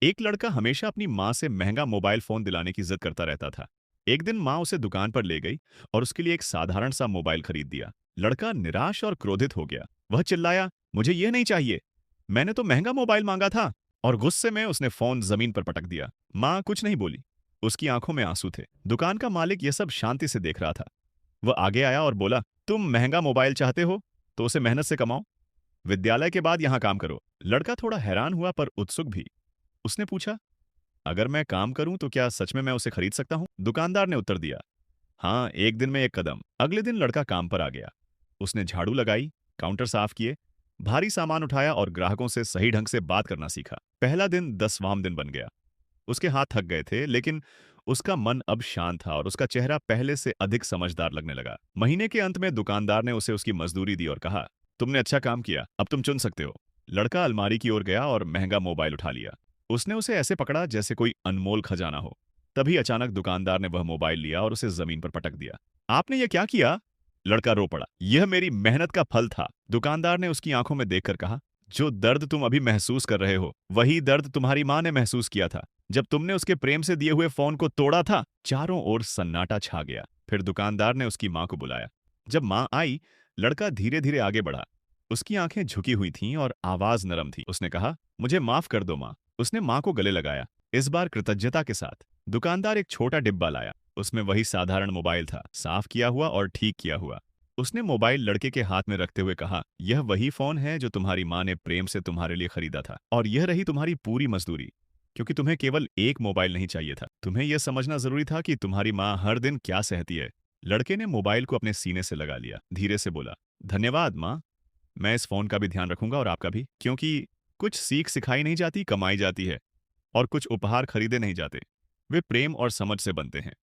एक लड़का हमेशा अपनी माँ से महंगा मोबाइल फोन दिलाने की जिद करता रहता था। एक दिन माँ उसे दुकान पर ले गई और उसके लिए एक साधारण सा मोबाइल खरीद दिया। लड़का निराश और क्रोधित हो गया। वह चिल्लाया, मुझे ये नहीं चाहिए, मैंने तो महंगा मोबाइल मांगा था। और गुस्से में उसने फोन जमीन पर पटक दिया। माँ कुछ नहीं बोली। उसकी आंखों में आंसू थे। दुकान का मालिक यह सब शांति से देख रहा था। वह आगे आया और बोला, तुम महंगा मोबाइल चाहते हो तो उसे मेहनत से कमाओ, विद्यालय के बाद यहाँ काम करो। लड़का थोड़ा हैरान हुआ पर उत्सुक भी। उसने पूछा, अगर मैं काम करूं तो क्या सच में मैं उसे खरीद सकता हूं? दुकानदार ने उत्तर दिया, हाँ, एक दिन में एक कदम। अगले दिन लड़का काम पर आ गया। उसने झाड़ू लगाई, काउंटर साफ किए, भारी सामान उठाया और ग्राहकों से सही ढंग से बात करना सीखा। पहला दिन 10वां दिन बन गया। उसके हाथ थक गए थे, लेकिन उसका मन अब शांत था और उसका चेहरा पहले से अधिक समझदार लगने लगा। महीने के अंत में दुकानदार ने उसे उसकी मजदूरी दी और कहा, तुमने अच्छा काम किया, अब तुम चुन सकते हो। लड़का अलमारी की ओर गया और महंगा मोबाइल उठा लिया। उसने उसे ऐसे पकड़ा जैसे कोई अनमोल खजाना हो। तभी अचानक दुकानदार ने वह मोबाइल लिया और उसे जमीन पर पटक दिया। आपने ये क्या किया? लड़का रो पड़ा। यह मेरी मेहनत का फल था। दुकानदार ने उसकी आंखों में देखकर कहा, जो दर्द तुम अभी महसूस कर रहे हो, वही दर्द तुम्हारी माँ ने महसूस किया था जब तुमने उसके प्रेम से दिए हुए फोन को तोड़ा था। चारों ओर सन्नाटा छा गया। फिर दुकानदार ने उसकी माँ को बुलाया। जब माँ आई, लड़का धीरे धीरे आगे बढ़ा। उसकी आंखें झुकी हुई थीं और आवाज नरम थी। उसने कहा, मुझे माफ कर दो माँ। उसने माँ को गले लगाया, इस बार कृतज्ञता के साथ। दुकानदार एक छोटा डिब्बा लाया। उसमें वही साधारण मोबाइल था, साफ किया हुआ और ठीक किया हुआ। उसने मोबाइल लड़के के हाथ में रखते हुए कहा, यह वही फोन है जो तुम्हारी माँ ने प्रेम से तुम्हारे लिए खरीदा था, और यह रही तुम्हारी पूरी मजदूरी। क्योंकि तुम्हें केवल एक मोबाइल नहीं चाहिए था, तुम्हें यह समझना जरूरी था कि तुम्हारी माँ हर दिन क्या सहती है। लड़के ने मोबाइल को अपने सीने से लगा लिया, धीरे से बोला, धन्यवाद माँ। मैं इस फोन का भी ध्यान रखूंगा और आपका भी, क्योंकि कुछ सीख सिखाई नहीं जाती, कमाई जाती है। और कुछ उपहार खरीदे नहीं जाते, वे प्रेम और समझ से बनते हैं।